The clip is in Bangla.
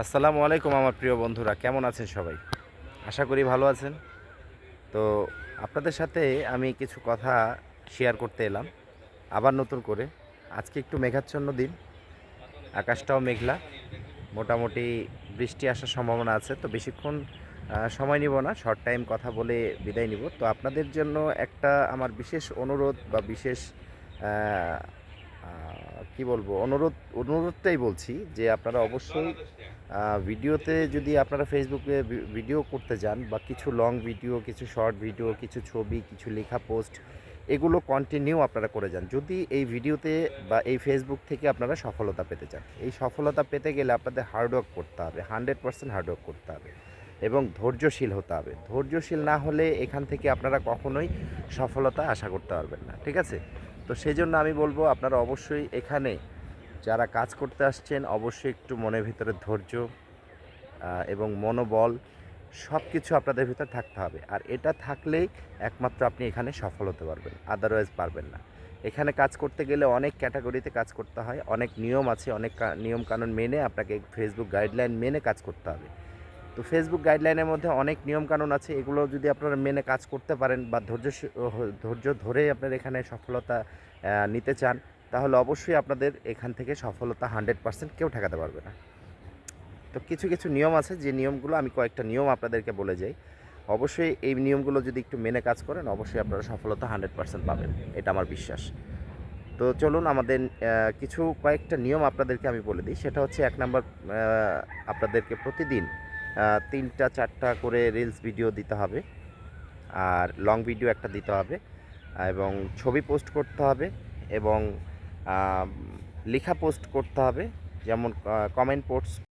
আসসালামু আলাইকুম আমার প্রিয় বন্ধুরা, কেমন আছেন সবাই? আশা করি ভালো আছেন। তো আপনাদের সাথে আমি কিছু কথা শেয়ার করতে এলাম আবার নতুন করে। আজকে একটু মেঘাচ্ছন্ন দিন, আকাশটাও মেঘলা, মোটামুটি বৃষ্টি আসার সম্ভাবনা আছে। তো বেশিক্ষণ সময় নিব না, শর্ট টাইম কথা বলে বিদায় নিব। তো আপনাদের জন্য একটা আমার বিশেষ অনুরোধ বা বিশেষ কি বলবো, অনুরোধটাই বলছি যে আপনারা অবশ্যই ভিডিওতে, যদি আপনারা ফেসবুকে ভিডিও করতে যান বা কিছু লং ভিডিও, কিছু শর্ট ভিডিও, কিছু ছবি, কিছু লেখা পোস্ট, এগুলো কন্টিনিউ আপনারা করে যান। যদি এই ভিডিওতে বা এই ফেসবুক থেকে আপনারা সফলতা পেতে চান, এই সফলতা পেতে গেলে আপনাদের হার্ডওয়ার্ক করতে হবে, 100% হার্ডওয়ার্ক করতে হবে এবং ধৈর্যশীল হতে হবে। ধৈর্যশীল না হলে এখান থেকে আপনারা কখনোই সফলতা আশা করতে পারবেন না, ঠিক আছে? তো সেই জন্য আমি বলবো আপনারা অবশ্যই এখানে যারা কাজ করতে আসছেন অবশ্যই একটু মনের ভিতরে ধৈর্য এবং মনোবল সব কিছু আপনাদের ভিতরে থাকতে হবে। আর এটা থাকলেই একমাত্র আপনি এখানে সফল হতে পারবেন, আদারওয়াইজ পারবেন না। এখানে কাজ করতে গেলে অনেক ক্যাটাগরিতে কাজ করতে হয়, অনেক নিয়ম আছে, অনেক নিয়ম কানুন মেনে আপনাকে ফেসবুক গাইডলাইন মেনে কাজ করতে হবে। তো ফেসবুক গাইডলাইনের মধ্যে অনেক নিয়মকানুন আছে, এগুলো যদি আপনারা মেনে কাজ করতে পারেন বা ধৈর্য ধরে আপনারা এখানে সফলতা নিতে চান, তাহলে অবশ্যই আপনাদের এখান থেকে সফলতা 100% কেউ ঠেকাতে পারবে না। তো কিছু কিছু নিয়ম আছে, যে নিয়মগুলো আমি কয়েকটা নিয়ম আপনাদেরকে বলে যাই। অবশ্যই এই নিয়মগুলো যদি একটু মেনে কাজ করেন, অবশ্যই আপনারা সফলতা 100% পাবেন, এটা আমার বিশ্বাস। তো চলুন আমাদের কিছু কয়েকটা নিয়ম আপনাদেরকে আমি বলে দিই। সেটা হচ্ছে, এক নাম্বার, আপনাদেরকে প্রতিদিন 3টা 4টা করে রিলস ভিডিও দিতে হবে, আর লং ভিডিও একটা দিতে হবে, এবং ছবি পোস্ট করতে হবে, এবং লেখা পোস্ট করতে হবে, যেমন কমেন্ট পোস্ট